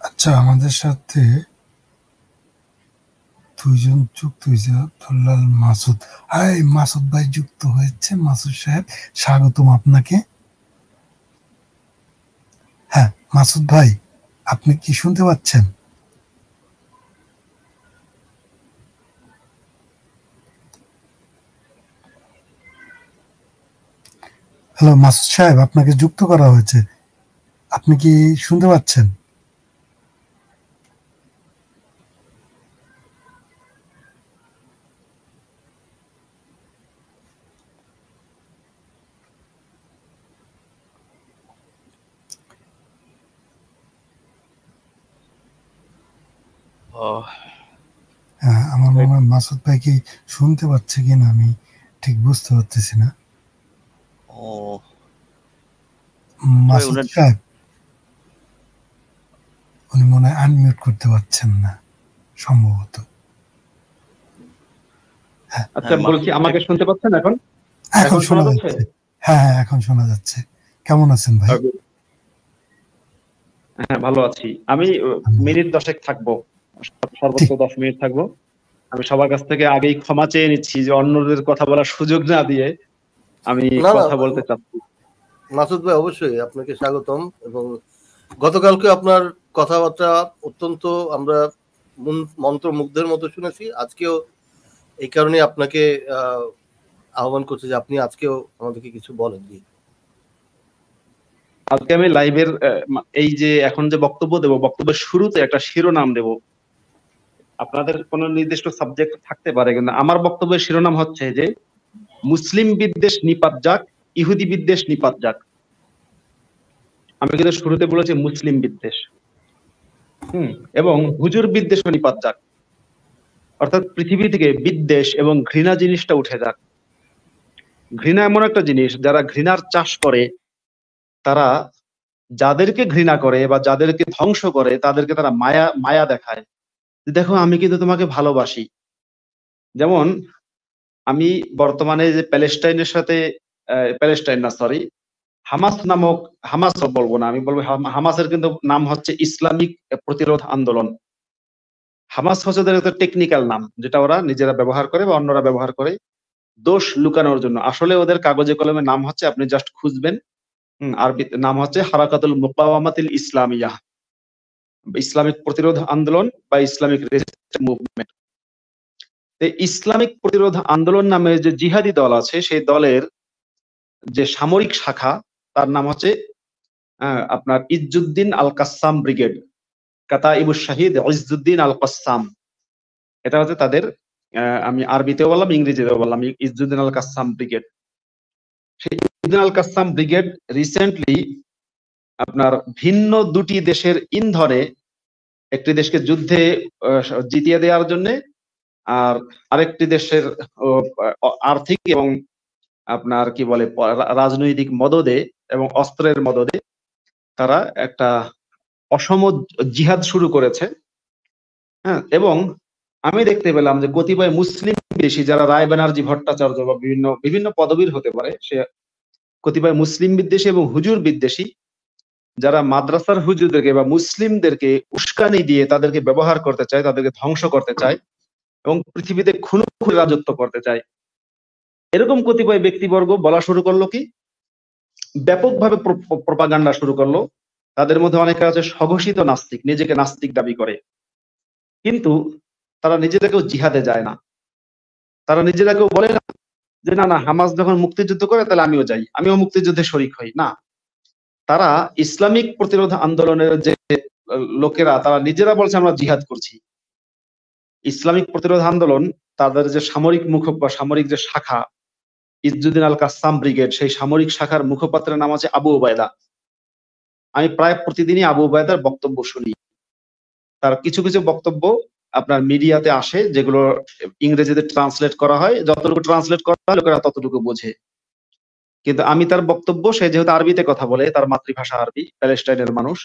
আচ্ছা, আমাদের সাথে দুইজন যুক্ত হয়েছে, আব্দুল্লাল মাসুদ। হাই মাসুদ ভাই যুক্ত হয়েছে। মাসুদ সাহেব, স্বাগতম আপনাকে। হ্যাঁ মাসুদ ভাই, আপনি কি শুনতে পাচ্ছেন? হ্যালো মাসুদ সাহেব, আপনাকে যুক্ত করা হয়েছে। আপনি কি শুনতে পাচ্ছেন? হ্যাঁ, আমার মনে হয় মাসুদ ভাই কি শুনতে পাচ্ছে কিনা আমি ঠিক বুঝতে পারতেছি না। মাসুদ সাহেব, উনি মনে হয় আনমিউট করতে পারছেন না সম্ভবত। আচ্ছা, বলছি আমাকে শুনতে পাচ্ছেন এখন? এখন শোনা যাচ্ছে। হ্যাঁ হ্যাঁ, এখন শোনা যাচ্ছে। কেমন আছেন ভাই? হ্যাঁ, ভালো আছি। আমি মিনিট 10 থাকবো, সর্বোচ্চ 10 মিনিট থাকবো। আমি সবার কাছ থেকে আগেই ক্ষমা চেয়ে নিচ্ছি যে অন্যদের কথা বলার সুযোগ না দিয়ে আমি কথা বলতে চাচ্ছি। মাসুদ ভাই, অবশ্যই আপনাকে স্বাগতম। এবং গতকালকে আপনার কথাবার্তা অত্যন্ত আমরা মন্ত্রমুগ্ধের মতো শুনেছি। আজকেও এই কারণে আপনাকে আহ্বান করছি যে আপনি আজকেও আমাদেরকে কিছু বলেন। জি, আজকে আমি লাইভের এই যে এখন যে বক্তব্য দেব, বক্তব্যের শুরুতে একটা শিরোনাম দেব। আপনাদের কোনো নির্দিষ্ট সাবজেক্ট থাকতে পারে, কিন্তু আমার বক্তব্যের শিরোনাম হচ্ছে যে মুসলিম বিদ্বেষ নিপাত যাক, ইহুদি বিদ্বেষ নিপাত যাক। আমি কিন্তু শুরুতে বলেছি মুসলিম বিদ্বেষ, এবং হুজুর বিদ্বেষ নিপাত যাক। অর্থাৎ পৃথিবী থেকে বিদ্বেষ এবং ঘৃণা জিনিসটা উঠে যাক। ঘৃণা এমন একটা জিনিস, যারা ঘৃণার চাষ করে তারা যাদেরকে ঘৃণা করে বা যাদেরকে ধ্বংস করে তাদেরকে তারা মায়া মায়া দেখায়। দেখো আমি কিন্তু তোমাকে ভালোবাসি। যেমন আমি বর্তমানে যে প্যালেস্টাইনের সাথে প্যালেস্টাইন না সরি হামাস নামক, হামাস বলবো না, আমি বলবো হামাসের কিন্তু নাম হচ্ছে ইসলামিক প্রতিরোধ আন্দোলন। হামাস হচ্ছে ওদের একটা টেকনিক্যাল নাম, যেটা ওরা নিজেরা ব্যবহার করে বা অন্যরা ব্যবহার করে দোষ লুকানোর জন্য। আসলে ওদের কাগজে কলমে নাম হচ্ছে, আপনি জাস্ট খুঁজবেন, আরবি নাম হচ্ছে হারাকাতুল মুকাওয়ামাতিল ইসলামিয়া, ইসলামিক প্রতিরোধ আন্দোলন বা ইসলামিক রেজিস্ট্যান্স মুভমেন্ট। ইসলামিক প্রতিরোধ আন্দোলন নামে যে জিহাদি দল আছে, সেই দলের যে সামরিক শাখা তার নাম হচ্ছে আপনার ইজ্জুদ্দিন আল কাসাম ব্রিগেড, কাতাইবুশ শাহিদ ইজ্জুদ্দিন আল কাসাম। এটা হচ্ছে তাদের, আমি আরবিতেও বললাম ইংরেজিতেও বললাম, ইজ্জুদ্দিন আল কাসাম ব্রিগেড। সেই ইজ্জুদ্দিন আল কাসাম ব্রিগেড রিসেন্টলি আপনার ভিন্ন দুটি দেশের ইন্ধনে একটি দেশকে যুদ্ধে জিতিয়ে দেওয়ার জন্য আর আরেকটি দেশের আর্থিক এবং আপনার কি বলে রাজনৈতিক মদদে এবং অস্ত্রের মদদে তারা একটা অসম জিহাদ শুরু করেছে। হ্যাঁ, এবং আমি দেখতে পেলাম যে কতিপয় মুসলিম বিদেশী, যারা রায় ব্যানার্জি ভট্টাচার্য বা বিভিন্ন বিভিন্ন পদবীর হতে পারে, সে কতিপয় মুসলিম বিদ্বেষী এবং হুজুর বিদ্বেষী, যারা মাদ্রাসার হুজুরদেরকে বা মুসলিমদেরকে উস্কানি দিয়ে তাদেরকে ব্যবহার করতে চায়, তাদেরকে ধ্বংস করতে চায় এবং পৃথিবীতে খুনো রাজত্ব করতে চায়। এরকম কতিপয় ব্যক্তিবর্গ বলা শুরু করলো কি, ব্যাপকভাবে প্রপাগান্ডা শুরু করলো। তাদের মধ্যে অনেকে আছে স্বঘোষিত নাস্তিক, নিজেকে নাস্তিক দাবি করে, কিন্তু তারা নিজেদেরকেও জিহাদে যায় না। তারা নিজেদেরকেও বলে না যে না না, হামাস যখন মুক্তিযুদ্ধ করে তাহলে আমিও যাই, আমিও মুক্তিযুদ্ধে শরিক হই। না, তারা ইসলামিক প্রতিরোধ আন্দোলনের যে লোকেরা, তারা নিজেরা বলছে আমরা জিহাদ করছি। ইসলামিক প্রতিরোধ আন্দোলন তাদের যে সামরিক মুখক বা সামরিক যে শাখা ইজ্জুদ্দিন আল কাসাম ব্রিগেড, সেই সামরিক শাখার মুখপাত্রের নাম আছে আবু ওবায়দা। আমি প্রায় প্রতিদিনই আবু ওবায়দার বক্তব্য শুনি। তার কিছু কিছু বক্তব্য আপনার মিডিয়াতে আসে, যেগুলো ইংরেজিতে ট্রান্সলেট করা হয়, যতটুকু ট্রান্সলেট করা হয় লোকেরা ততটুকু বোঝে। কিন্তু আমি তার বক্তব্য, সে যেহেতু আরবিতে কথা বলে, তার মাতৃভাষা আরবি, প্যালেস্টাইনের মানুষ,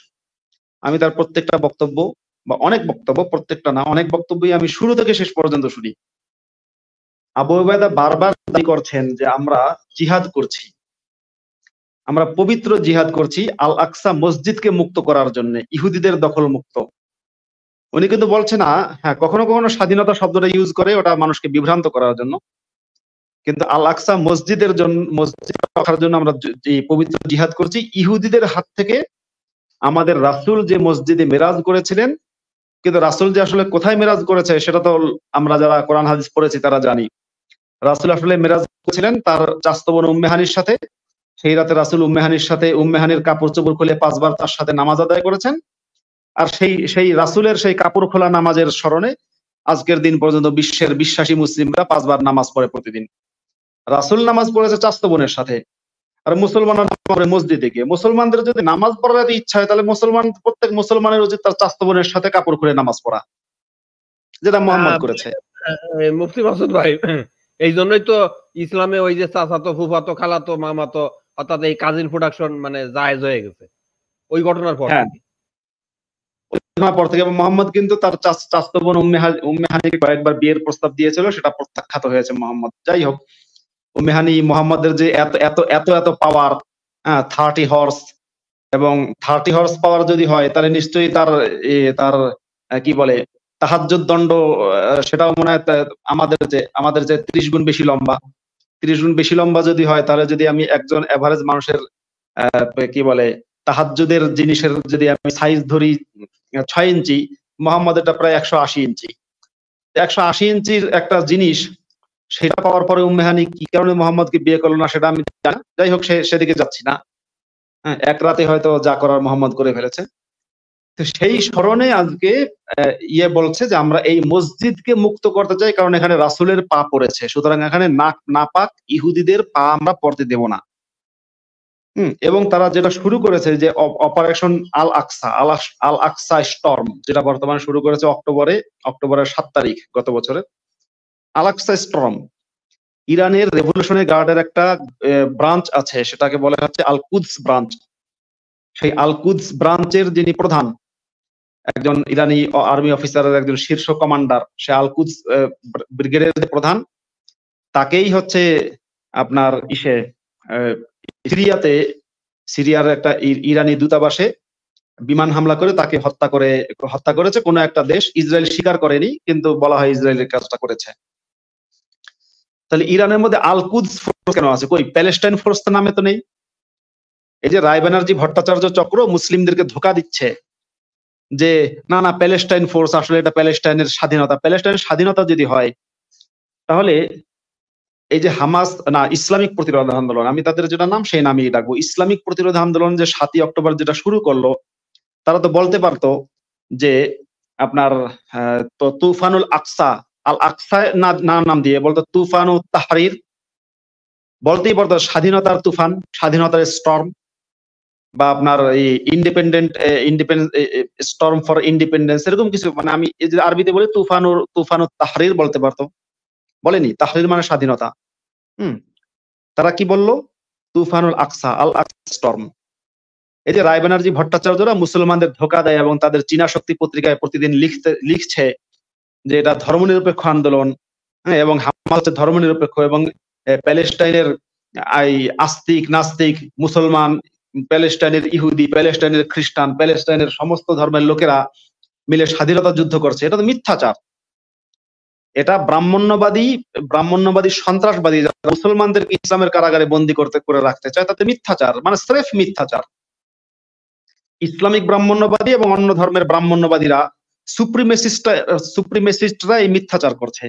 আমি তার প্রত্যেকটা বক্তব্য বা অনেক বক্তব্য, প্রত্যেকটা না অনেক বক্তব্যই আমি শুরু থেকে শেষ পর্যন্ত শুনি। আবু ওবায়দা বারবার দাবি করছেন যে আমরা জিহাদ করছি, আমরা পবিত্র জিহাদ করছি আল আকসা মসজিদকে মুক্ত করার জন্য, ইহুদিদের দখল মুক্ত। উনি কিন্তু বলছে না, হ্যাঁ কখনো কখনো স্বাধীনতা শব্দটা ইউজ করে, ওটা মানুষকে বিভ্রান্ত করার জন্য, কিন্তু আল আকসা মসজিদের জন্য, মসজিদ রাখার জন্য আমরা যে পবিত্র জিহাদ করছি। ইহুদিদের হাত থেকে আমাদের রাসূল যে মসজিদে মেরাজ করেছিলেন, কিন্তু রাসূল যে আসলে কোথায় মেরাজ করেছে সেটা তো আমরা যারা কোরআন হাদিস পড়েছি তারা জানি। রাসূল আসলে মেরাজ করেছিলেন তার চাচাতো বোন উম্মে হানির সাথে। সেই রাতে রাসূল উম্মে হানির সাথে, উম্মে হানির কাপড় চোপড় খুলে 5 বার তার সাথে নামাজ আদায় করেছেন। আর সেই রাসূলের সেই কাপড় খোলা নামাজের স্মরণে আজকের দিন পর্যন্ত বিশ্বের বিশ্বাসী মুসলিমরা 5 বার নামাজ পড়ে প্রতিদিন। রাসূল নামাজ পড়েছে চাচাতো বোনের সাথে, আর মুসলমানরা নামাজ পড়ে মসজিদে গিয়ে। মুসলমানদের যদি নামাজ পড়ার এত ইচ্ছা হয়, তাহলে প্রত্যেক মুসলমানের উচিত তার চাচাতো বোনের সাথে কাপড় খুলে নামাজ পড়া, যেটা মুহাম্মদ করেছে। মুফতি মাসুদ ভাই, এই জন্যই তো ইসলামে ওই যে চাচাতো, ফুফাতো, খালাতো, মামাতো, অর্থাৎ এই কাজিন প্রোডাকশন মানে জায়েজ হয়ে গেছে ওই ঘটনার পর। হ্যাঁ, পর থেকে মোহাম্মদ কিন্তু তার চাচাতো বোন উম্মে হানিকে কয়েকবার বিয়ের প্রস্তাব দিয়েছিল, সেটা প্রত্যাখ্যাত হয়েছে মোহাম্মদ। যাই হোক, উম্মে হানি মোহাম্মদের যে এত এত এত এত পাওয়ার, 30 হর্স, এবং 30 হর্স পাওয়ার যদি হয় তাহলে নিশ্চয়ই তার কি বলে তাহাজ্জুদ দণ্ড, সেটাও মনে হয় আমাদের যে 30 গুণ বেশি লম্বা। 30 গুণ বেশি লম্বা যদি হয়, তাহলে যদি আমি একজন এভারেজ মানুষের কি বলে তাহাজ্জুদের জিনিসের যদি আমি সাইজ ধরি 6 ইঞ্চি, মোহাম্মদেরটা প্রায় 180 ইঞ্চি। 180 ইঞ্চির একটা জিনিস, সেটা পাওয়ার পরে উম্মে হানি কি কারণে মোহাম্মদকে বিয়ে করলো না সেটা আমি জানি। যাই হোক, সেদিকে যাচ্ছি না। হ্যাঁ, এক রাতে হয়তো যা করার মোহাম্মদ করে ফেলেছে। তো সেই স্মরণে আজকে বলছে যে আমরা এই মসজিদকে মুক্ত করতে চাই, কারণ এখানে রাসূলের পা পড়েছে, সুতরাং এখানে নাপাক ইহুদিদের পা আমরা পড়তে দেব না। এবং তারা যেটা শুরু করেছে যে অপারেশন আল আকসা স্টর্ম, যেটা বর্তমানে শুরু করেছে অক্টোবরের 7 তারিখ গত বছরের। আল আকসা স্টর্ম ইরানের রেভলিউশনারি গার্ডের একটা ব্রাঞ্চ আছে, সেটাকে বলা হচ্ছে আল কুদস ব্রাঞ্চ। সেই আল কুদস ব্রাঞ্চের যিনি প্রধান, একজন ইরানি আর্মি অফিসারের একজন শীর্ষ কমান্ডার, সে আল কুদস ব্রিগেডের যে প্রধান, তাকেই হচ্ছে আপনার সিরিয়ার একটা ইরানি দূতাবাসে বিমান হামলা করে তাকে হত্যা করেছে কোনো একটা দেশ। ইসরায়েল স্বীকার করেনি, কিন্তু বলা হয় ইসরায়েলের কাজটা করেছে। তাহলে ইরানের মধ্যে আল কুদস ফোর্স কেন আছে? কই প্যালেস্টাইন ফোর্স তো নামে তো নেই। এই যে রায় ব্যানার্জি ভট্টাচার্য চক্র মুসলিমদেরকে ধোঁকা দিচ্ছে যে না না প্যালেস্টাইন ফোর্স, আসলে এটা প্যালেস্টাইনের স্বাধীনতা যদি হয়, তাহলে এই যে হামাস না ইসলামিক প্রতিরোধ আন্দোলন, আমি তাদের যেটা নাম সেই নামেই ডাকবো, ইসলামিক প্রতিরোধ আন্দোলন যে 7ই অক্টোবর যেটা শুরু করলো, তারা তো বলতে পারতো যে আপনার তো তুফানুল আকসা, আল আকসা নাম দিয়ে বলতো তুফানুল তাহরির, বলতেই পারতো স্বাধীনতার তুফান, স্বাধীনতার স্টর্ম, বা আপনার এই ইন্ডিপেন্ডেন্ট স্টর্ম ফর ইন্ডিপেন্ডেন্স, এরকম কিছু। মানে আমি এই যে আরবিতে বলি তুফানুল তাহরির বলতে পারতো, বলেনি। তাহরির মানে স্বাধীনতা। তারা কি বললো? তুফানুল আকসা, আল আকসা স্টর্ম। এই যে রায় ব্যানার্জি ভট্টাচার্যরা মুসলমানদের ধোঁকা দেয় এবং তাদের চীনা শক্তি পত্রিকায় প্রতিদিন লিখছে যে এটা ধর্মনিরপেক্ষ আন্দোলন, এবং হামাস হচ্ছে ধর্মনিরপেক্ষ, এবং প্যালেস্টাইনের আস্তিক নাস্তিক মুসলমান, প্যালেস্টাইনের ইহুদি, প্যালেস্টাইনের খ্রিস্টান, প্যালেস্টাইনের সমস্ত ধর্মের লোকেরা মিলে স্বাধীনতা যুদ্ধ করছে। এটা তো মিথ্যাচার। এটা ব্রাহ্মণ্যবাদী সন্ত্রাসবাদী যারা মুসলমানদেরকে ইসলামের কারাগারে বন্দী করে রাখতে চায়, তাতে মিথ্যাচার, মানে স্রেফ মিথ্যাচার। ইসলামিক ব্রাহ্মণ্যবাদী এবং অন্য ধর্মের ব্রাহ্মণ্যবাদীরা সুপ্রিমেসিস্টরা এই মিথ্যাচার করছে।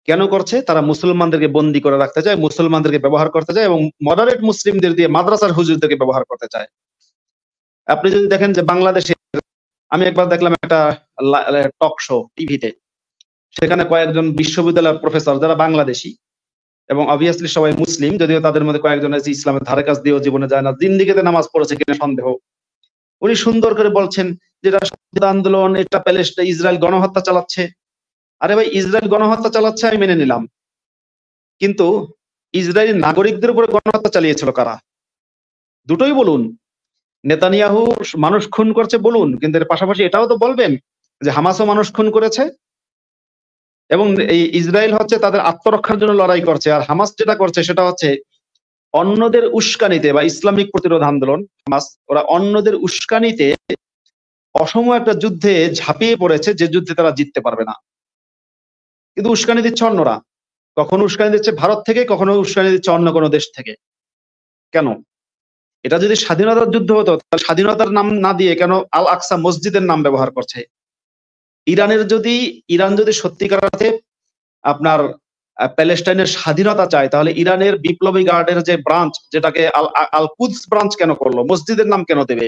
কেন করছে? তারা মুসলমানদেরকে বন্দী করে রাখতে চায়, মুসলমানদেরকে ব্যবহার করতে চায়, এবং মডারেট মুসলিমদের দিয়ে মাদ্রাসার হুজুরদেরকে ব্যবহার করতে চায়। আপনি যদি দেখেন যে বাংলাদেশে, আমি একবার দেখলাম একটা টক শো টিভিতে, সেখানে কয়েকজন বিশ্ববিদ্যালয়ের প্রফেসর যারা বাংলাদেশি এবং অবভিয়াসলি সবাই মুসলিম, যদিও তাদের মধ্যে কয়েকজন আছে ইসলামের ধারে কাছ দিয়েও জীবনে যায় না, জিন্দিগিতে নামাজ পড়েছে কিনা সন্দেহ, উনি সুন্দর করে বলছেন যে এটা স্বাধীনতা আন্দোলন, এটা প্যালেস্টাইন, ইসরায়েল গণহত্যা চালাচ্ছে। আরে ভাই, ইসরায়েল গণহত্যা চালাচ্ছে আমি মেনে নিলাম, কিন্তু ইসরায়েলি নাগরিকদের উপরে গণহত্যা চালিয়েছিল কারা? দুটোই বলুন। নেতানিয়াহু মানুষ খুন করছে বলুন, কিন্তু এর পাশাপাশি এটাও তো বলবেন যে হামাসও মানুষ খুন করেছে, এবং এই ইসরায়েল হচ্ছে তাদের আত্মরক্ষার জন্য লড়াই করছে, আর হামাস যেটা করছে সেটা হচ্ছে অন্যদের উস্কানিতে বা ইসলামিক প্রতিরোধ আন্দোলন হামাস, ওরা অন্যদের উস্কানিতে অসম একটা যুদ্ধে ঝাঁপিয়ে পড়েছে, যে যুদ্ধে তারা জিততে পারবে না, কিন্তু উস্কানি দিচ্ছে অন্যরা। কখনো উস্কানি দিচ্ছে ভারত থেকে, কখনো উস্কানি দিচ্ছে অন্য কোনো দেশ থেকে। কেন? এটা যদি স্বাধীনতার যুদ্ধ হতো, তাহলে স্বাধীনতার নাম না দিয়ে কেন আল আকসা মসজিদের নাম ব্যবহার করছে? ইরান যদি সত্যিকার অর্থে আপনার প্যালেস্টাইনের স্বাধীনতা চায়, তাহলে ইরানের বিপ্লবী গার্ডের যে ব্রাঞ্চ, যেটাকে আল কুদস ব্রাঞ্চ কেন করলো? মসজিদের নাম কেন দেবে?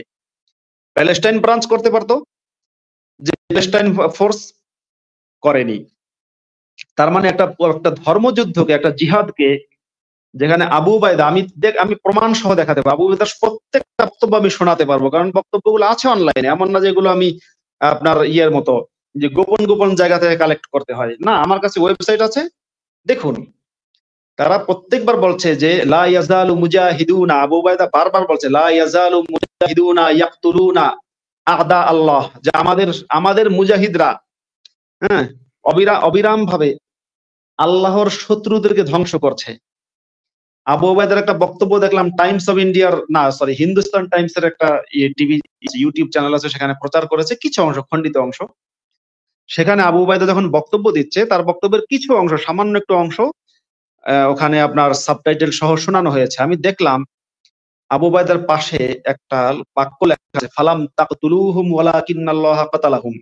প্যালেস্টাইন ব্রাঞ্চ করতে পারতো, যে প্যালেস্টাইন ফোর্স করেনি। তার মানে একটা ধর্মযুদ্ধকে, একটা জিহাদকে, যেখানে আবু উবাইদা, আমি প্রমাণ সহ দেখাতে পারবো, আবু উবাইদার প্রত্যেকটা বক্তব্য আমি শোনাতে পারবো, কারণ বক্তব্যগুলো আছে অনলাইনে। এমন না যেগুলো আমি আপনার ইয়ের মতো যে গোপন গোপন জায়গা থেকে কালেক্ট করতে হয়, না, আমার কাছে ওয়েবসাইট আছে, দেখুন। তারা প্রত্যেকবার বলছে যে লা ইয়াজালু মুজাহিদুনা, আবু উবাইদা বারবার বলছে লা ইয়াজালু মুজাহিদুনা ইয়াকতুলুনা আদা আল্লাহ, যে আমাদের মুজাহিদরা, হ্যাঁ, অবিরাম ভাবে আল্লাহর শত্রুদেরকে ধ্বংস করছে। আবু ওবায়দার একটা বক্তব্য দেখলাম, টাইমস অফ ইন্ডিয়ার, না সরি, হিন্দুস্তান টাইমস এর একটা টিভি ইউটিউব চ্যানেল আছে, সেখানে প্রচার করেছে কিছু অংশ, খণ্ডিত অংশ। সেখানে আবু ওবায়দা যখন বক্তব্য দিচ্ছে, তার বক্তব্যের কিছু অংশ, সামান্য একটু অংশ ওখানে আপনার সাবটাইটেল সহ শোনানো হয়েছে। আমি দেখলাম আবু ওবায়দার পাশে একটা বাক্য লেখা আছে, ফালাম তাকতুলুহুম ওয়ালাকিন্নাল্লাহা কাতালাহুম।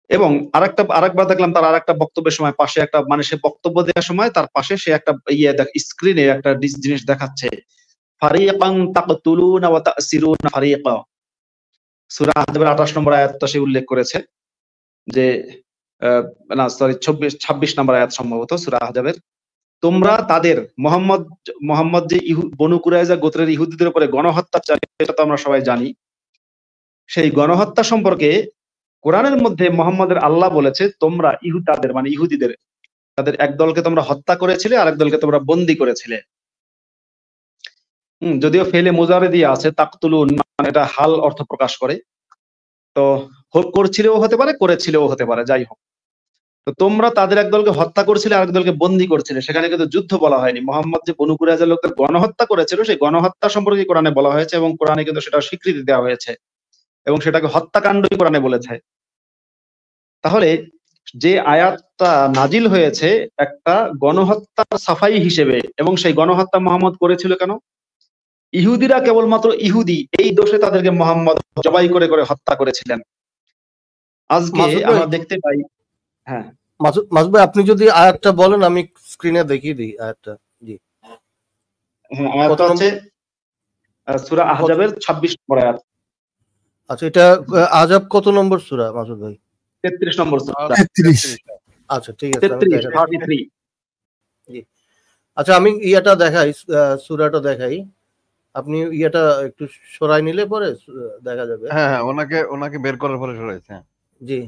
এবং আরেকবার দেখলাম তার আরেকটা বক্তব্যের সময় পাশে একটা, মানে সে বক্তব্য দেওয়ার সময় তার পাশে সে একটা স্ক্রিনে একটা জিনিস দেখাচ্ছে, ফারিকান তাকতুলুনা ওয়া তাসিরুনা ফারিকা। সূরা আহজাবের 28 নম্বর আয়াতটা সে উল্লেখ করেছে, যে না সরি 26 নম্বর আয়াত সম্ভবত সূরা আহজাবের, তোমরা তাদের মোহাম্মদ যে বনু কুরাইজা গোত্রের ইহুদিদের উপরে গণহত্যা চালিয়েছে, এটা তো আমরা সবাই জানি। সেই গণহত্যা সম্পর্কে কোরআনের মধ্যে মোহাম্মদের আল্লাহ বলেছে, তোমরা তাদের মানে ইহুদিদের, তাদের এক দলকে তোমরা হত্যা করেছিলে, আরেক দলকে তোমরা বন্দী করেছিলে। যদিও ফেলে মুজারে দিয়ে আছে, তাকতুলুন মানে এটা হাল অর্থ প্রকাশ করে, তো করছিলেও হতে পারে, করেছিলেও হতে পারে, যাই হোক। তো তোমরা তাদের এক দলকে হত্যা করছিলে, আরেক দলকে বন্দী করছিলে। সেখানে কিন্তু যুদ্ধ বলা হয়নি। মোহাম্মদ যে বনু কুরাইজা লোকদের গণহত্যা করেছিল, সেই গণহত্যা সম্পর্কে কোরআনে বলা হয়েছে, এবং কোরআনে কিন্তু সেটা স্বীকৃতি দেওয়া হয়েছে, এবং সেটাকে হত্যাকাণ্ডই কোরআনে বলেছে। তাহলে যে আয়াতটা নাজিল হয়েছে একটা গণহত্যার সাফাই হিসেবে, এবং সেই গণহত্যা মোহাম্মদ করেছিল কেন? ইহুদিরা কেবলমাত্র ইহুদি, এই দোষে তাদেরকে মোহাম্মদ জবাই করে করে হত্যা করেছিলেন। আজকে আমরা দেখতে পাই, হ্যাঁ মাসুদ ভাই, আপনি যদি আয়াতটা বলেন আমি স্ক্রিনে দেখিয়ে দিই আয়াতটা। জি হ্যাঁ, আয়াতটা হচ্ছে সূরা আহজাবের 26 নম্বর আয়াত। আচ্ছা, এটা আহজাব কত নম্বর সূরা মাসুদ ভাই? 33 নম্বর সূরা। 33। আচ্ছা ঠিক আছে, 33। জি আচ্ছা, আমি ইয়াটা দেখাই, সূরাটা দেখাই, আপনি ইয়াটা একটু সরাই নিলে পরে দেখা যাবে। হ্যাঁ, ওনাকে বের করার পরে সরাইছে। জি,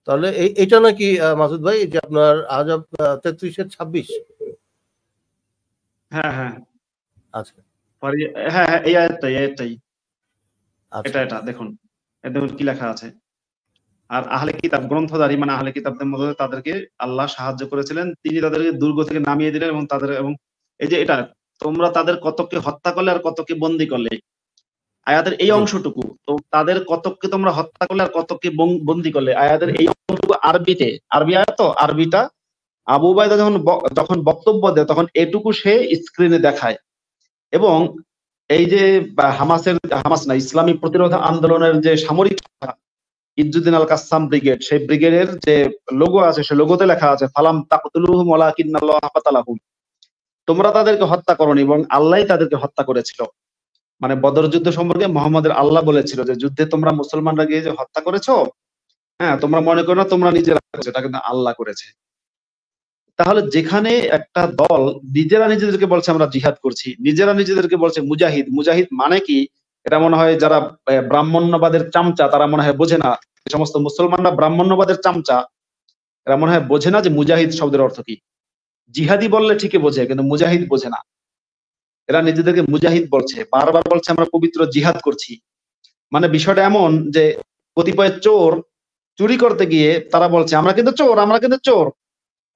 তাহলে এইটা নাকি মাসুদ ভাই, যে আপনার আহজাব 33-26? হ্যাঁ হ্যাঁ আচ্ছা হ্যাঁ হ্যাঁ, এই আয়াতটাই। আচ্ছা, এটা দেখুন, দেখুন কি লেখা আছে। আর আহলে কিতাব গ্রন্থধারী, মানে আহলে কিতাবদের মধ্যে তাদেরকে আল্লাহ সাহায্য করেছিলেন, তিনি তাদেরকে দুর্গ থেকে নামিয়ে দিলেন, এবং এই যে এটা, তোমরা তাদের কতককে হত্যা করলে আর কতককে বন্দী করলে, আয়াতের এই অংশটুকু, তো তাদের কতককে তোমরা হত্যা করলে আর কতককে বন্দী করলে, আয়াতের এই অংশটুকু আরবি আয়াত, তো আরবিটা আবু উবাইদা যখন বক্তব্য দেয়, তখন এটুকু সে স্ক্রিনে দেখায়। এবং এই যে হামাস না, ইসলামী প্রতিরোধ আন্দোলনের যে সামরিক ইজ্জুদ্দিন আল কাসসাম ব্রিগেড, সেই ব্রিগেডের যে লোগো আছে, সেই লোগোতে লেখা আছে ফালাম তাকতুলুহুম ওয়ালাকিন্নাল্লাহা কাতালাহুম, তোমরা তাদেরকে হত্যা করোনি, এবং আল্লাহই তাদেরকে হত্যা করেছিল। মানে বদর যুদ্ধ সম্পর্কে মোহাম্মদের আল্লাহ বলেছিল যে যুদ্ধে তোমরা মুসলমানরা গিয়ে যে হত্যা করেছো, হ্যাঁ, তোমরা মনে করো না তোমরা নিজেরা করেছো, এটা কিন্তু আল্লাহ করেছে। তাহলে যেখানে একটা দল নিজেরা নিজেদেরকে বলছে আমরা জিহাদ করছি, নিজেরা নিজেদেরকে বলছে মুজাহিদ, মুজাহিদ মানে কি, এটা মনে হয় যারা ব্রাহ্মণ্যবাদের চামচা তারা মনে হয় বোঝে না, সমস্ত মুসলমানরা ব্রাহ্মণ্যবাদের চামচা, এরা মনে হয় বোঝে না যে মুজাহিদ শব্দের অর্থ কি। জিহাদি বললে ঠিকই বোঝে, কিন্তু মুজাহিদ বোঝে না। এরা নিজেদেরকে মুজাহিদ বলছে, বারবার বলছে আমরা পবিত্র জিহাদ করছি। মানে বিষয়টা এমন যে কতিপয় চোর চুরি করতে গিয়ে তারা বলছে আমরা কিন্তু চোর।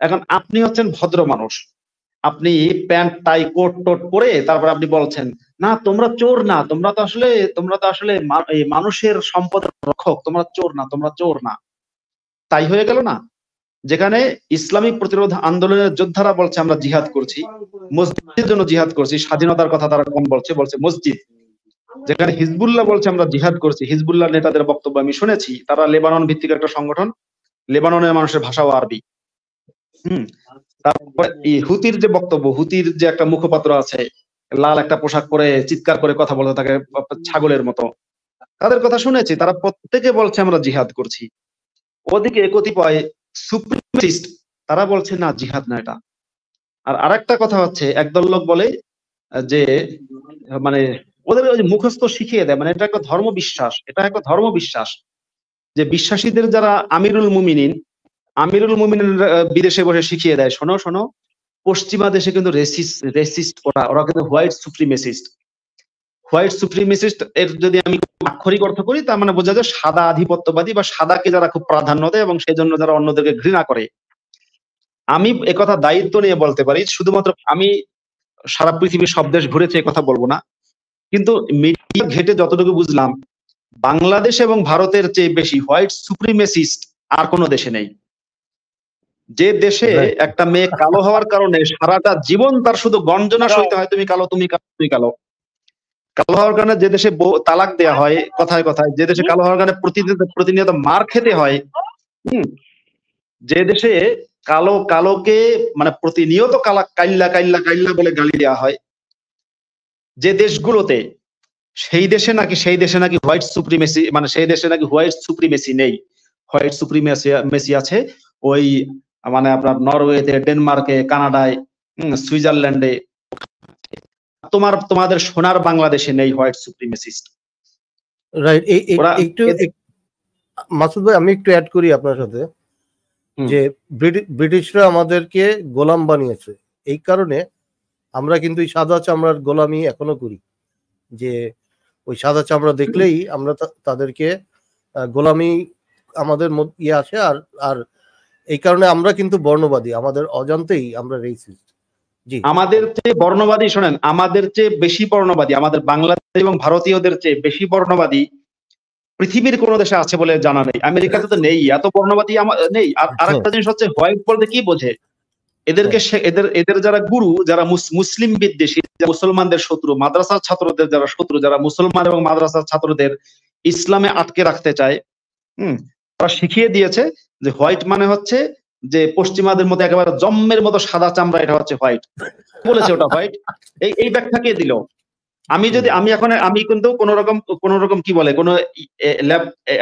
এখন আপনি হচ্ছেন ভদ্র মানুষ, আপনি প্যান্ট টাই কোট টোট পরে তারপর আপনি বলছেন না তোমরা চোর না, তোমরা তো আসলে এই মানুষের সম্পদের রক্ষক, তোমরা চোর না, তোমরা চোর না। তাই হয়ে গেল না? যেখানে ইসলামিক প্রতিরোধ আন্দোলনের যোদ্ধারা বলছে আমরা জিহাদ করছি, মসজিদের জন্য জিহাদ করছি, স্বাধীনতার কথা তারা কম বলছে মসজিদ। যেখানে হিজবুল্লাহ বলছে আমরা জিহাদ করছি, হিজবুল্লাহ নেতাদের বক্তব্য আমি শুনেছি, তারা লেবানন ভিত্তিক একটা সংগঠন, লেবাননের মানুষের ভাষাও আরবি। তারপর এই হুতির যে বক্তব্য, হুতির যে একটা মুখপাত্র আছে, লাল একটা পোশাক পরে চিৎকার করে কথা বলতে থাকে ছাগলের মতো, তাদের কথা শুনেছি, তারা প্রত্যেকে বলছে আমরা জিহাদ করছি। ওদিকে কতিপয় সুপ্রিমিস্ট তারা বলছে না জিহাদ না এটা। আর আরেকটা কথা হচ্ছে, একদল লোক বলে যে মানে ওদের ওই মুখস্থ শিখিয়ে দেয়, মানে এটা একটা ধর্মবিশ্বাস, এটা একটা ধর্মবিশ্বাস যে বিশ্বাসীদের যারা আমিরুল মুমিনিন বিদেশে বসে শিখিয়ে দেয়, শোনো শোনো পশ্চিমা দেশে কিন্তু রেসিস্ট ওরা কিন্তু হোয়াইট সুপ্রিমেসিস্ট এর যদি আমি আক্ষরিক অর্থ করি তার মানে বোঝা যায় সাদা আধিপত্যবাদী বা সাদাকে যারা খুব প্রাধান্য দেয় এবং সেই জন্য যারা অন্যদেরকে ঘৃণা করে। আমি একথা দায়িত্ব নিয়ে বলতে পারি, শুধুমাত্র আমি সারা পৃথিবীর সব দেশ ঘুরেছি কথা বলবো না, কিন্তু মিডিয়া ঘেটে যতটুকু বুঝলাম বাংলাদেশ এবং ভারতের চেয়ে বেশি হোয়াইট সুপ্রিমেসিস্ট আর কোনো দেশে নেই। যে দেশে একটা মেয়ে কালো হওয়ার কারণে সারাটা জীবন তার শুধু গঞ্জনা সইতে হয়, তুমি কালো, তুমি কালো, তুমি কালো। কালো হওয়ার কারণে যে দেশে তালাক দেয়া হয় কথায় কথায়, যে দেশে কালো হওয়ার কারণে প্রতিনিয়ত মার খেতে হয়, যে দেশে কালোকে মানে প্রতিনিয়ত কাইল্লা কাইল্লা কাইল্লা বলে গালি দেওয়া হয়, যে দেশগুলোতে সেই দেশে নাকি হোয়াইট সুপ্রিমেসি, মানে সেই দেশে নাকি হোয়াইট সুপ্রিমেসি নেই, হোয়াইট সুপ্রিমেসি আছে ওই মানে আপনার নরওয়েতে, ডেনমার্কে, কানাডায়, সুইজারল্যান্ডে। তোমাদের সোনার বাংলাদেশে নেই হোয়াইট সুপ্রিমেসিস্ট। রাইট। একটু মাসুদ ভাই আমি একটু অ্যাড করি আপনার সাথে, যে ব্রিটিশরা আমাদেরকে গোলাম বানিয়েছে, এই কারণে আমরা কিন্তু এই সাদা চামড়ার গোলামি এখনো করি, যে ওই সাদা চামড়া দেখলেই আমরা তাদেরকে গোলামি আমাদের ইয়ে আসে। আর এই কারণে আমরা কিন্তু বর্ণবাদী, আমাদের অজান্তেই আমরা রেসিস্ট। জি, আমাদের চেয়ে বর্ণবাদী, শোনেন, আমাদের চেয়ে বেশি বর্ণবাদী, আমাদের বাংলাদেশ এবং ভারতীয়দের চেয়ে বেশি বর্ণবাদী পৃথিবীর কোন দেশে আছে বলে জানা নেই। আমেরিকাতে তো নেই, এত বর্ণবাদী নেই। আর আরেকটা জিনিস হচ্ছে হোয়াইট বলতে কি বোঝে, এদেরকে এদের যারা গুরু, যারা মুসলিম বিদ্বেষী, মুসলমানদের শত্রু, মাদ্রাসার ছাত্রদের যারা শত্রু, যারা মুসলমান এবং মাদ্রাসার ছাত্রদের ইসলামে আটকে রাখতে চায়, তারা শিখিয়ে দিয়েছে যে হোয়াইট মানে হচ্ছে যে পশ্চিমাদের মধ্যে একেবারে জম্মের মতো সাদা চামড়া, এটা হচ্ছে হোয়াইট। বলেছে ওটা হোয়াইট, এই ব্যাখ্যা কে দিল? আমি কিন্তু কোন রকম কি বলে কোনো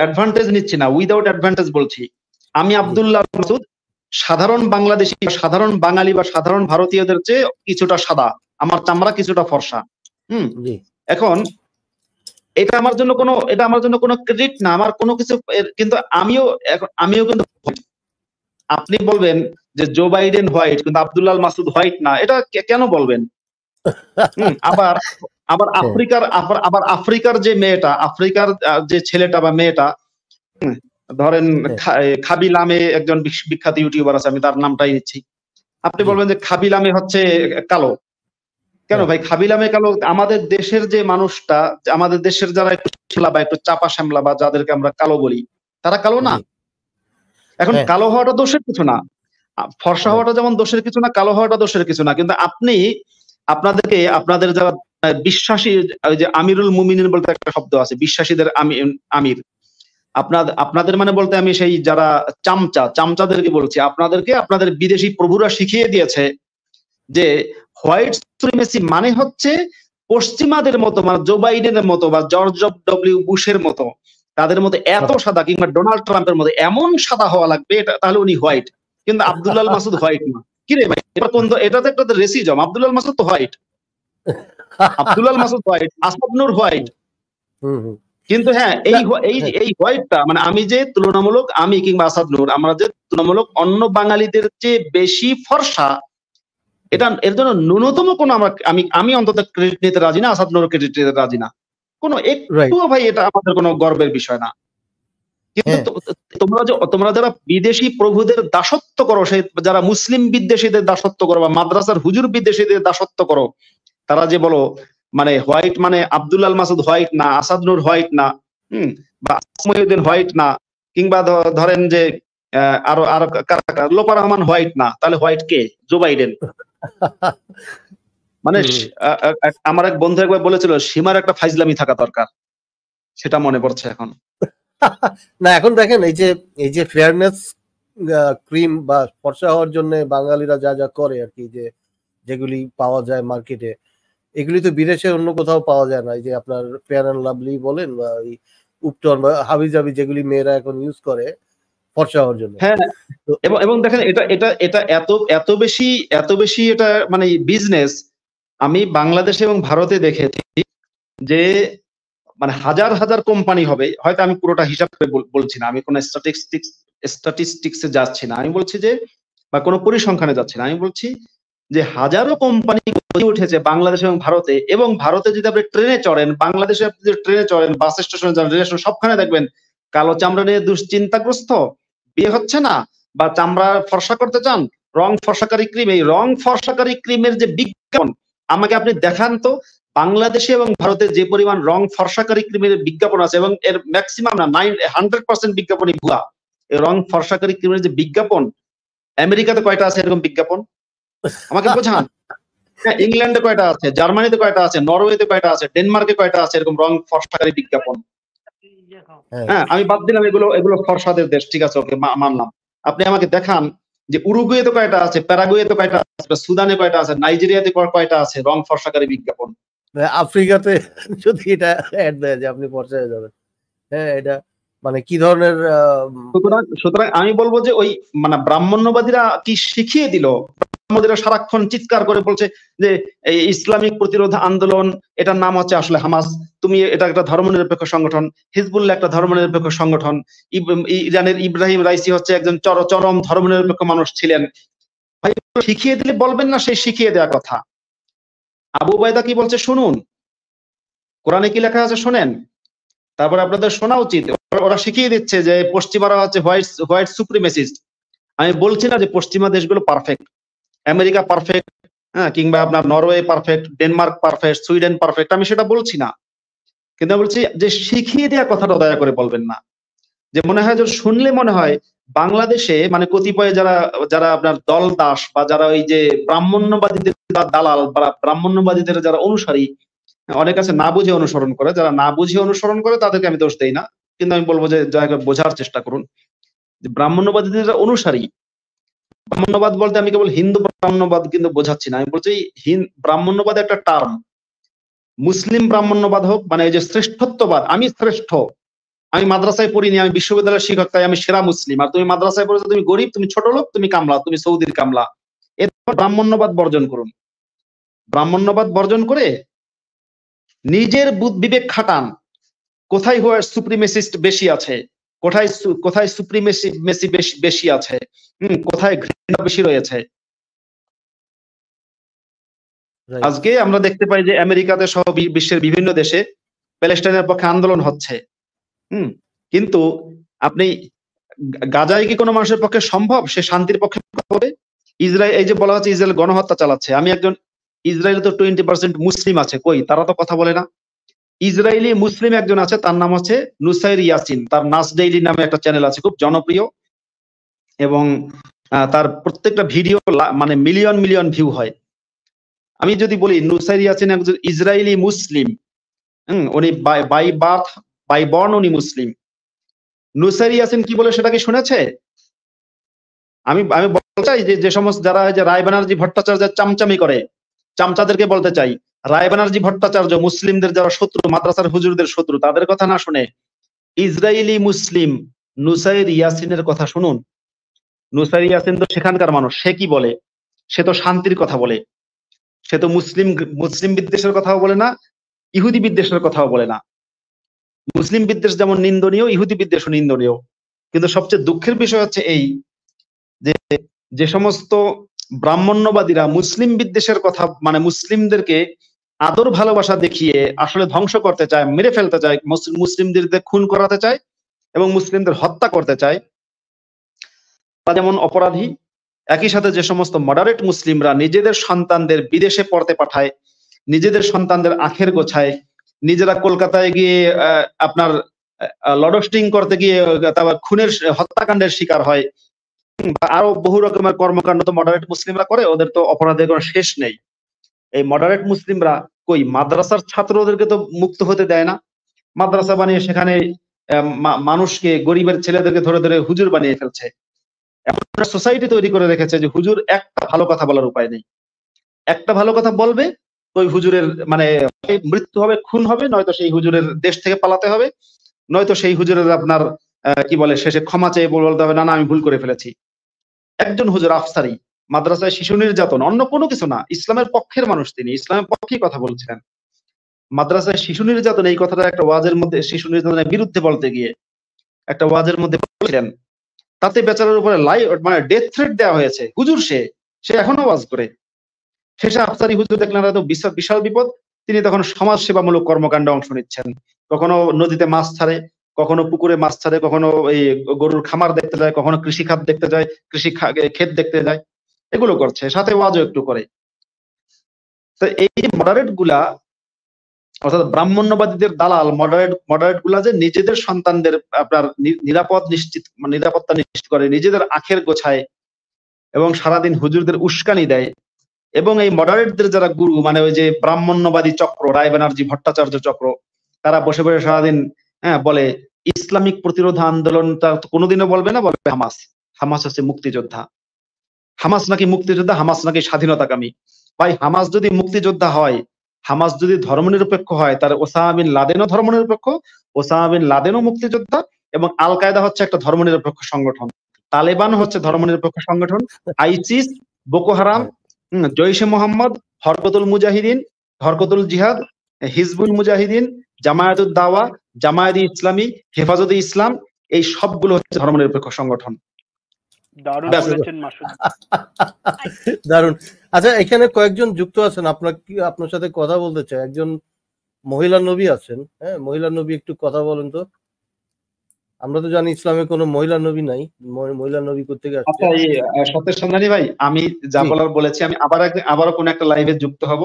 অ্যাডভান্টেজ নিচ্ছি না, উইদাউট অ্যাডভান্টেজ বলছি। আমি আব্দুল্লাহ মাসুদ সাধারণ বাংলাদেশি, সাধারণ বাঙালি বা সাধারণ ভারতীয়দের চেয়ে কিছুটা সাদা, আমার চামড়া কিছুটা ফর্সা। এখন এটা আমার জন্য কোনো ক্রেডিট না, আমার কোনো কিছু, কিন্তু আমিও কিন্তু, আপনি বলবেন যে জো বাইডেন হোয়াইট কিন্তু আব্দুল্লাহ মাসুদ হোয়াইট না, এটা কেন বলবেন? আবার আফ্রিকার যে মেয়েটা, আফ্রিকার যে ছেলেটা বা মেয়েটা, ধরেন খাবি লামে একজন বিখ্যাত ইউটিউবার আছে, আমি তার নামটাই নিচ্ছি, আপনি বলবেন যে খাবি লামে হচ্ছে কালো। কেন ভাই খাবি লামে কালো? আমাদের দেশের যে মানুষটা, আমাদের দেশের যারা একটু শ্যামলা বা একটু চাপা শ্যামলা বা যাদেরকে আমরা কালো বলি, তারা কালো না? এখন কালো হওয়াটা দোষের কিছু না, ফর্সা হওয়াটা যেমন দোষের কিছু না, কালো হওয়াটা দোষের কিছু না। কিন্তু আপনাদের যারা বিশ্বাসী, ওই যে আমিরুল মুমিনিন বলতে একটা শব্দ আছে, বিশ্বাসীদের আমির, আপনাদের মানে বলতে আমি সেই যারা চামচাদেরকে বলছি, আপনাদের বিদেশি প্রভুরা শিখিয়ে দিয়েছে যে হোয়াইট সুপ্রিমেসি মানে হচ্ছে পশ্চিমাদের মতো, মানে জো বাইডেনের মতো বা জর্জ ডব্লিউ বুশের মতো, তাদের মতো এত সাদা, কিংবা ডোনাল্ড ট্রাম্পের মতো এমন সাদা হওয়া লাগবে, তাহলে উনি হোয়াইট। কিন্তু আব্দুল্লাহ মাসুদ হোয়াইট না। কিরে ভাই, এটা তো একটা রেসিজম। আব্দুল্লাহ মাসুদ তো হোয়াইট, আব্দুল্লাহ মাসুদ হোয়াইট, আসাদ নূর হোয়াইট। কিন্তু হ্যাঁ, এই হোয়াইটটা মানে আমি কিংবা আসাদ নূর, আমরা যে তুলনামূলক অন্য বাঙালিদের চেয়ে বেশি ফর্সা, এর জন্য ন্যূনতম কোনো আমি অন্তত ক্রেডিট নিতে রাজি না, আসাদ নূর ক্রেডিট নিতে রাজি না, কোনো একটুও ভাই, এটা আমাদের কোনো গর্বের বিষয় না। কিন্তু তোমরা যারা বিদেশি প্রভুদের দাসত্ব করো, সেই যারা মুসলিম বিদ্বেষীদের দাসত্ব করো বা মাদ্রাসার হুজুর বিদ্বেষীদের দাসত্ব করো, তারা যে বলো মানে হোয়াইট মানে আব্দুল আল মাসুদ হোয়াইট না, আসাদ নূর হোয়াইট না, বা মহিউদ্দিন হোয়াইট না, কিংবা ধরেন যে আরো লোপা রহমান হোয়াইট না, তাহলে হোয়াইট কে? Joe Biden. মানে আমার এক বন্ধু একবার বলেছিল সীমার একটা ফাইজলামি থাকা দরকার, সেটা মনে পড়ছে এখন। না এখন দেখেন এই যে ফেয়ারনেস ক্রিম বা ফর্সা হওয়ার জন্য বাঙালিরা যা যা করে আর কি, যেগুলি পাওয়া যায় মার্কেটে, এগুলি তো বিদেশে অন্য কোথাও পাওয়া যায় না। এই যে আপনার ফেয়ার অ্যান্ড লাভলি বলেন বা উপটন বা হাবিজাবি যেগুলি মেয়েরা এখন ইউজ করে ফর্সা হওয়ার জন্য। হ্যাঁ, এবং দেখেন এটা এত বেশি এটা মানে বিজনেস। আমি বাংলাদেশে এবং ভারতে দেখেছি যে মানে হাজার হাজার কোম্পানি হবে, হয়তো আমি পুরোটা হিসাব করে বলছি না, আমি কোনো স্ট্যাটিস্টিক্সে যাচ্ছি না, আমি বলছি যে বা কোনো পরিসংখ্যানে যাচ্ছি না, আমি বলছি যে হাজারো কোম্পানি গড়ে উঠেছে বাংলাদেশ এবং ভারতে। এবং ভারতে যদি আপনি ট্রেনে চড়েন, বাংলাদেশে আপনি যদি ট্রেনে চড়েন, বাস স্টেশনে যান, রেল স্টেশন, সবখানে দেখবেন কালো চামড়া নিয়ে দুশ্চিন্তাগ্রস্ত, বিয়ে হচ্ছে না, বা চামড়া ফর্সা করতে চান, রং ফর্সাকারী ক্রিম। এই রং ফর্সাকারী ক্রিমের যে বিজ্ঞাপন আমাকে আপনি দেখান তো, বাংলাদেশে এবং ভারতে যে পরিমাণ রং ফর্সাকারী ক্রিমের বিজ্ঞাপন আছে, এবং এর ম্যাক্সিমাম না 100% বিজ্ঞাপনই ভুয়া। এই রং ফর্সাকারী ক্রিমের যে বিজ্ঞাপন, আমেরিকাতে কয়টা আছে এরকম বিজ্ঞাপন আমাকে বোঝান। হ্যাঁ, ইংল্যান্ডে কয়টা আছে, জার্মানিতে কয়টা আছে, নরওয়েতে কয়টা আছে, ডেনমার্কে কয়টা আছে এরকম রং ফর্সাকারী বিজ্ঞাপন? হ্যাঁ, আমি বাদ দিলাম এগুলো ফর্সাদের দেশ, ঠিক আছে, ওকে মানলাম। আপনি আমাকে দেখান যে উরুগুয়েতে কয়টা আছে, প্যারাগুয়েতে কয়টা আছে, সুদানে কয়টা আছে, নাইজেরিয়াতে কয়টা আছে রং ফর্সাকারী বিজ্ঞাপন? আফ্রিকাতে যদি এটা অ্যাড দেয় যে আপনি ফর্সা হয়ে যাবেন, হ্যাঁ, এটা মানে কি ধরনের? সুতরাং আমি বলবো যে ওই মানে ব্রাহ্মণ্যবাদীরা কি শিখিয়ে দিল? ব্রাহ্মণবাদীরা সারাক্ষণ চিৎকার করে বলছে যে এই ইসলামিক প্রতিরোধ আন্দোলন, এটার নাম হচ্ছে আসলে হামাস, তুমি এটা একটা ধর্মনিরপেক্ষ সংগঠন, হিজবুল্লাহ একটা ধর্মনিরপেক্ষ সংগঠন, ইরানের ইব্রাহিম রাইসি হচ্ছে একজন চরম ধর্মনিরপেক্ষ মানুষ ছিলেন। ভাই শিখিয়ে দিলে বলবেন না সেই শিখিয়ে দেওয়া কথা? আবু উবাইদা কি বলছে শুনুন, কোরআনে কি লেখা আছে শোনেন, তারপরে আপনাদের শোনা উচিত। ওরা শিখিয়ে দিচ্ছে যে পশ্চিমারা হচ্ছে হোয়াইট সুপ্রিমেসিস্ট। আমি বলছি না যে পশ্চিমা দেশগুলো পারফেক্ট, আমেরিকা পারফেক্ট, হ্যাঁ, কিংবা আপনার Norway perfect, Denmark perfect, Sweden perfect, আমি সেটা বলছি না, কিন্তু আমি বলছি যে শিখিয়ে দেওয়া কথাটা দয়া করে বলবেন না। যে মনে হয় যে শুনলে মনে হয় বাংলাদেশে মানে কতিপয় যারা আপনার দল দাস বা যারা ওই যে ব্রাহ্মণ্যবাদীদের দালাল বা ব্রাহ্মণ্যবাদীদের যারা অনুসারী, অনেক আছে না বুঝে অনুসরণ করে, যারা না বুঝে অনুসরণ করে তাদেরকে আমি দোষ দেই না, কিন্তু আমি বলবো যে দয়া করে বোঝার চেষ্টা করুন যে ব্রাহ্মণ্যবাদীদের যারা অনুসারী, ব্রাহ্মণ্যবাদ বলতে আমি কেবল হিন্দু ব্রাহ্মণ্যবাদ কিন্তু বোঝাচ্ছি না, আমি বলছি ব্রাহ্মণ্যবাদ একটা টার্ম। মুসলিম ব্রাহ্মণ্যবাদ হোক মানে এই যে শ্রেষ্ঠত্ববাদ, আমি শ্রেষ্ঠ, আমি মাদ্রাসায় পড়িনি, আমি বিশ্ববিদ্যালয়ের শিক্ষক, তাই আমি সেরা মুসলিম, আর তুমি মাদ্রাসায় পড়েছো, তুমি গরিব, তুমি ছোট লোক, তুমি কামলা, তুমি সৌদির কামলা। এর ব্রাহ্মণ্যবাদ বর্জন করুন। ব্রাহ্মণ্যবাদ বর্জন করে নিজের বিবেক খাটান, কোথায় হোয়াইট সুপ্রিমেসিস্ট বেশি আছে, কোথায় সুপ্রিমেসি বেশি আছে, কোথায় ঘৃণা বেশি রয়েছে। আজকে আমরা দেখতে পাই যে আমেরিকাতে সহ বিশ্বের বিভিন্ন দেশে প্যালেস্টাইনের পক্ষে আন্দোলন হচ্ছে, কিন্তু আপনি গাজায় কি কোনো মানুষের পক্ষে সম্ভব সে শান্তির পক্ষে হবে? ইসরায়েল, এই যে বলা হচ্ছে ইসরায়েল গণহত্যা চালাচ্ছে, আমি একজন ইসরায়েলে তো 20% মুসলিম আছে, কই তারা তো কথা বলে না। ইসরায়েলি মুসলিম একজন আছে, তার নাম হচ্ছে নুসাইর ইয়াসিন, তার নাস ডেইলি নামে একটা চ্যানেল আছে, খুব জনপ্রিয়, এবং তার প্রত্যেকটা ভিডিও মানে মিলিয়ন ভিউ হয়। আমি যদি বলি নুসাইর ইয়াসিন একজন ইসরায়েলি মুসলিম, উনি বাই বর্ন উনি মুসলিম, নুসাইর ইয়াসিন কি বলে সেটা কি শুনেছে? আমি বলতে চাই যে সমস্ত যারা রায় ব্যানার্জি ভট্টাচার্য চামচামি করে, চামচাদেরকে বলতে চাই, রায় ব্যানার্জি ভট্টাচার্য মুসলিমদের যারা শত্রু, মাদ্রাসার হুজুরদের শত্রু, তাদের কথা না শুনে ইসরায়েলি মুসলিম নুসাইর ইয়াসিনের কথা শুনুন। নুসাইর ইয়াসিন তো সেখানকার মানুষ, সে কি বলে? সে তো শান্তির কথা বলে, সে তো মুসলিম বিদ্বেষের কথাও বলে না, ইহুদি বিদ্বেষের কথাও বলে না। মুসলিম বিদ্বেষ যেমন নিন্দনীয়, ইহুদি বিদ্বেষও নিন্দনীয়। কিন্তু সবচেয়ে দুঃখের বিষয় হচ্ছে এই যে সমস্ত ব্রাহ্মণ্যবাদীরা মুসলিম বিদ্বেষের কথা মানে মুসলিমদেরকে আদর ভালোবাসা দেখিয়ে আসলে ধ্বংস করতে চায়, মেরে ফেলতে চায়, মুসলিমদের খুন করাতে চায়, এবং মুসলিমদের হত্যা করতে চায়, তারা যেমন অপরাধী, একই সাথে যে সমস্ত মডারেট মুসলিমরা নিজেদের সন্তানদের বিদেশে পড়তে পাঠায়, নিজেদের সন্তানদের আখের গোছায়, নিজেরা কলকাতায় গিয়ে আপনার লডস্টিং করতে গিয়ে তারপর খুনের হত্যাকাণ্ডের শিকার হয়, বা আরো বহু রকমের কর্মকাণ্ড তো মডারেট মুসলিমরা করে, ওদের তো অপরাধের কোনো শেষ নেই। এই মডারেট মুসলিমরা কই মাদ্রাসার ছাত্রদেরকে তো মুক্ত হতে দেয় না, মাদ্রাসা বানিয়ে সেখানে মানুষকে, গরিবের ছেলেদেরকে ধরে ধরে হুজুর বানিয়ে ফেলছে। এমন একটা সোসাইটি তৈরি করে রেখেছে যে হুজুর একটা ভালো কথা বলার উপায় নেই। একটা ভালো কথা বলবে ওই হুজুরের মানে মৃত্যু হবে, খুন হবে, নয়তো সেই হুজুরের দেশ থেকে পালাতে হবে, নয়তো সেই হুজুরের আপনার কি বলে শেষে ক্ষমা চেয়ে বলতে হবে না না আমি ভুল করে ফেলেছি। একজন হুজুর আফসারি মাদ্রাসায় শিশু নির্যাতন, অন্য কোনো কিছু না, ইসলামের পক্ষের মানুষ, তিনি ইসলামের পক্ষেই কথা বলছিলেন। মাদ্রাসায় শিশু নির্যাতন এই কথাটা একটা ওয়াজের মধ্যে, শিশু নির্যাতনের বিরুদ্ধে বলতে গিয়ে একটা ওয়াজের মধ্যে বলেছিলেন, তাতে বেচারার উপরে মানে ডেথ থ্রেট দেওয়া হয়েছে। হুজুর সে এখনো ওয়াজ করে। শেষে আফসারি হুজুর দেখলেন তো বিশাল বিপদ, তিনি তখন সমাজ সেবামূলক কর্মকাণ্ডে অংশ নিচ্ছেন। কখনো নদীতে মাছ ছাড়ে, কখনো পুকুরে মাছ ছাড়ে, কখনো এই গরুর খামার দেখতে যায়, কখনো কৃষি খাত দেখতে যায়, কৃষি ক্ষেত দেখতে যায়, এগুলো করছে, সাথে ওয়াজও একটু করে। তো এই মডারেট গুলা অর্থাৎ ব্রাহ্মণ্যবাদীদের দালাল মডারেট গুলা যে নিজেদের সন্তানদের আপনার নিরাপত্তা নিশ্চিত করে, নিজেদের আখের গোছায় এবং সারাদিন হুজুরদের উস্কানি দেয়। এবং এই মডারেটদের যারা গুরু, মানে ওই যে ব্রাহ্মণ্যবাদী চক্র, রায় ব্যানার্জি ভট্টাচার্য চক্র, তারা বসে বসে সারাদিন বলে ইসলামিক প্রতিরোধ আন্দোলনটা কোনোদিনও বলবে না, বলবে হামাস হচ্ছে মুক্তিযোদ্ধা, হামাস নাকি মুক্তিযোদ্ধা, হামাস নাকি স্বাধীনতাকামী। ভাই হামাস যদি মুক্তিযোদ্ধা হয়, হামাস যদি ধর্মনিরপেক্ষ হয়, তার ওসামা বিন লাদেনও ধর্মনিরপেক্ষ, ওসামা বিন লাদেনও মুক্তিযোদ্ধা, এবং আল কায়দা হচ্ছে একটা ধর্মনিরপেক্ষ সংগঠন, তালেবান হচ্ছে ধর্মনিরপেক্ষ সংগঠন, ISIS, Boko Haram, জৈশে Mohammad, Harkatul মুজাহিদিন, হরকতুল জিহাদ, হিজবুল মুজাহিদিন, জামায়াতুদ দাওয়া, জামায়াতে ইসলামী, হেফাজতে ইসলাম, এই সবগুলো হচ্ছে ধর্মনিরপেক্ষ সংগঠন। দারুণ বলেছেন মাসুদ। দারুণ। আচ্ছা, এখানে কয়েকজন যুক্ত আছেন, আপনার সাথে কথা বলতে চাই। একজন মহিলা নবী আছেন, হ্যাঁ, মহিলা নবী, একটু কথা বলেন তো। আমরা তো জানি ইসলামে কোনো মহিলা নবী নাই, মহিলা নবী কোত্থেকে আসছে? আচ্ছা, এই সত্যের সন্ধানী ভাই, আমি যা বলার বলেছি, আমি আবারও কোন একটা লাইভে যুক্ত হব,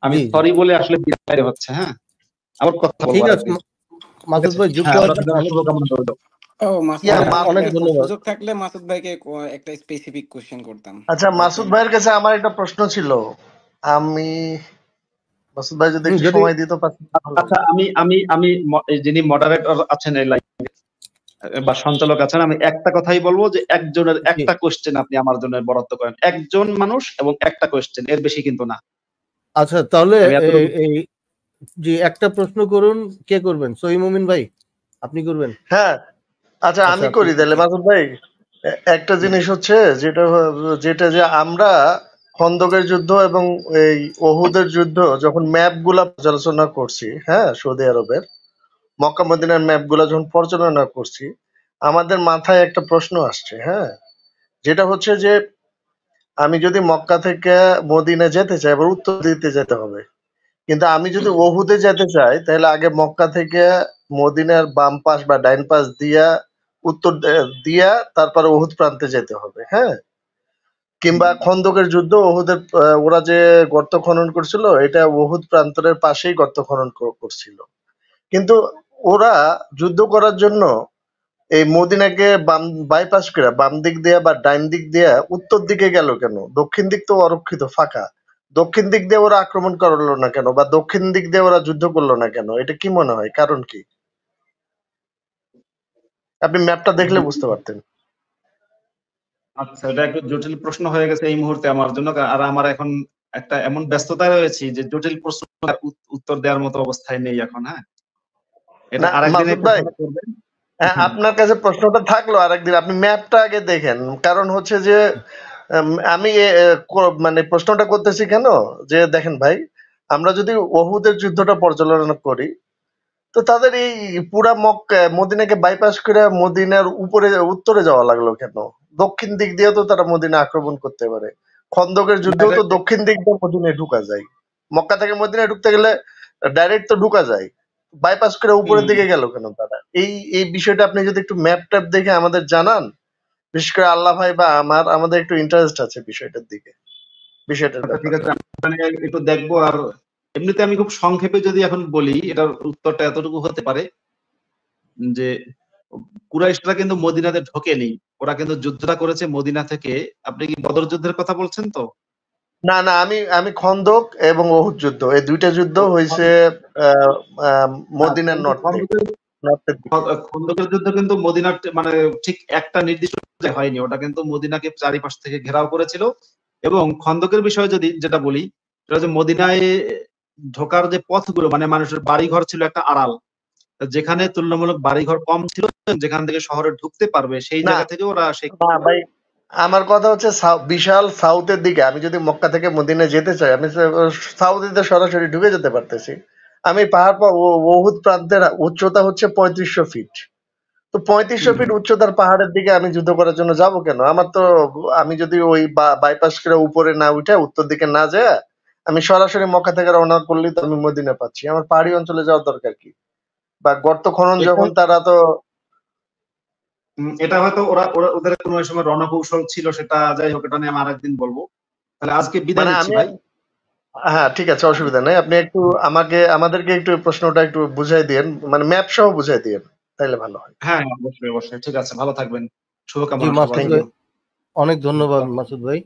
আমি সরি বলে আসলে বিদায় হচ্ছে। হ্যাঁ, আবার কথা বলবো। ঠিক আছে মাসুদ ভাই, যুক্ত হওয়ার জন্য শুভকামনা রইল। অনেক ধন্যবাদ। সুযোগ থাকলে মাসুদ ভাইকে একটা স্পেসিফিক কোশ্চেন করতাম। আচ্ছা, মাসুদ ভাইয়ের কাছে আমার একটা প্রশ্ন ছিল, আমি মাসুদ ভাই যদি একটু সময় দিত। আচ্ছা, আমি যিনি মডারেটর আছেন এই লাইভে বা সঞ্চালক আছেন, আমি একটা কথাই বলবো যে একজনের একটা কোশ্চেন আপনি আমার জন্য বরাদ্দ করেন, একজন মানুষ এবং একটা কোশ্চেন, এর বেশি কিন্তু না। আচ্ছা, তাহলে জি একটা প্রশ্ন করুন। কে করবেন? সহিহ মুমিন ভাই, আপনি করবেন? হ্যাঁ, আচ্ছা আমি করি তাহলে। মাসুদ ভাই, একটা জিনিস হচ্ছে যেটা যে আমরা খন্দকের যুদ্ধ এবং এই ওহুদের যুদ্ধ যখন ম্যাপ গুলা পর্যালোচনা করছি, হ্যাঁ, সৌদি আরবের মক্কা মদিনার ম্যাপ গুলা যখন পর্যালোচনা করছি, আমাদের মাথায় একটা প্রশ্ন আসছে, হ্যাঁ, যেটা হচ্ছে যে আমি যদি মক্কা থেকে মদিনা যেতে চাই, এবার উত্তর দিতে যেতে হবে, কিন্তু আমি যদি ওহুদে যেতে চাই তাহলে আগে মক্কা থেকে মদিনার বাম পাশ বা ডাইন পাশ দিয়া উত্তর দিয়া তারপরে ওহুদ প্রান্তে যেতে হবে, হ্যাঁ। কিংবা খন্দকের যুদ্ধ, ওহুদের ওরা যে গর্ত খনন করছিল, এটা ওহুদ প্রান্তরের পাশেই গর্ত খনন করছিল, কিন্তু ওরা যুদ্ধ করার জন্য এই মদিনাকে বাইপাস করে বাম দিক দিয়া বা ডাইন দিক দিয়া উত্তর দিকে গেল কেন? দক্ষিণ দিক তো অরক্ষিত, ফাঁকা। দক্ষিণ দিক দিয়ে ওরা আক্রমণ করলো না কেন, বা দক্ষিণ দিক দিয়ে ওরা যুদ্ধ করলো না কেন? এটা কি মনে হয়, কারণ কি? আপনি ম্যাপটা দেখলে বুঝতে পারতেন। আচ্ছা, এটা একটু জটিল প্রশ্ন হয়ে গেছে এই মুহূর্তে আমার জন্য, আর আমার এখন একটা এমন ব্যস্ততায় রয়েছি যে জটিল প্রশ্ন উত্তর দেওয়ার মতো অবস্থায় নেই এখন। হ্যাঁ, এটা আরেকদিন করবেন। হ্যাঁ, আপনার কাছে প্রশ্নটা থাকলো আরেকদিন, আপনি ম্যাপটা আগে দেখেন। কারণ হচ্ছে যে আমি মানে প্রশ্নটা করতেছি কেন, যে দেখেন ভাই, আমরা যদি ওহুদের যুদ্ধটা পর্যালোচনা করি, তো তাদের এই পুরা মদিনাকে বাইপাস করে মদিনার উপরে উত্তরে যাওয়া লাগলো কেন? দক্ষিণ দিক দিয়ে তো তারা মদিনা আক্রমণ করতে পারে। খন্দকের যুদ্ধেও তো দক্ষিণ দিক দিয়ে মদিনায় ঢুকা যায়, মক্কা থেকে মদিনায় ঢুকতে গেলে ডাইরেক্ট তো ঢুকা যায়, বাইপাস করে উপরের দিকে গেল কেন তারা? এই বিষয়টা আপনি যদি একটু ম্যাপ ট্যাপ দেখে আমাদের জানান, বিশেষ করে আল্লাহ ভাই বা আমাদের একটু ইন্টারেস্ট আছে বিষয়টার দিকে, বিষয়টার ঠিক আছে, ব্যাপারে। আমি একটু দেখবো। আর এমনিতে আমি খুব সংক্ষেপে যদি এখন বলি, এটার উত্তরটা এতটুকু হতে পারে যে কুরাইশরা কিন্তু মদিনাতে ঢোকেনি, ওরা কিন্তু যুদ্ধটা করেছে মদিনা থেকে। আপনি কি বদর যুদ্ধের কথা বলছেন তো? না না, আমি খন্দক এবং ওহুদ যুদ্ধ, এই দুইটা যুদ্ধ হয়েছে মদিনার নর্থের দিকে। খন্দকের যুদ্ধ কিন্তু মদিনার মানে ঠিক একটা নির্দিষ্ট জায়গায় হয়নি, ওটা কিন্তু মদিনাকে চারিপাশ থেকে ঘেরাও করেছিল। এবং খন্দকের বিষয়ে যদি যেটা বলি, সেটা হচ্ছে মদিনায় ঢোকার যে পথগুলো, মানে মানুষের বাড়িঘর ছিল একটা আড়াল, যেখানে তুলনামূলক বাড়িঘর কম ছিল, যেখান থেকে শহরে ঢুকতে পারবে সেই জায়গা থেকে ওরা সেই না ভাই, আমার কথা হচ্ছে বিশাল সাউথের দিকে। আমি যদি মক্কা থেকে মদিনা যেতে চাই, আমি সাউথে সরাসরি ঢুকে যেতে পারতেছি। আমি পাহাড় ওহুদ প্রান্তের উচ্চতা হচ্ছে 3500 ফিট। তো 3500 ফিট উচ্চতার পাহাড়ের দিকে আমি যুদ্ধ করার জন্য যাব কেন? আমার তো, আমি যদি ওই বাইপাস করে উপরে না উঠে উত্তর দিকে না যায়, আমি সরাসরি মক্কা থেকে রওনা করলেই তো আমি মদিনা পাচ্ছি। আমার পাহাড়ি অঞ্চলে যাওয়ার দরকার কি? বা গর্ত খনন যখন তারা তো, এটা হয়তো ওদের কোনো সময় রণকৌশল ছিল, সেটা যাই হোক, এটা নিয়ে আমি আরেকদিন বলবো। তাহলে আজকে বিদায় নিচ্ছি ভাই। হ্যাঁ ঠিক আছে, অসুবিধা নাই। আপনি একটু আমাদেরকে একটু প্রশ্নটা একটু বুঝাই দিয়েন, মানে ম্যাপ সহ বুঝাই দিয়েন, তাইলে ভালো হয়। হ্যাঁ অবশ্যই অবশ্যই, ঠিক আছে, ভালো থাকবেন, শুভকামনা। অনেক ধন্যবাদ মাসুদ ভাই।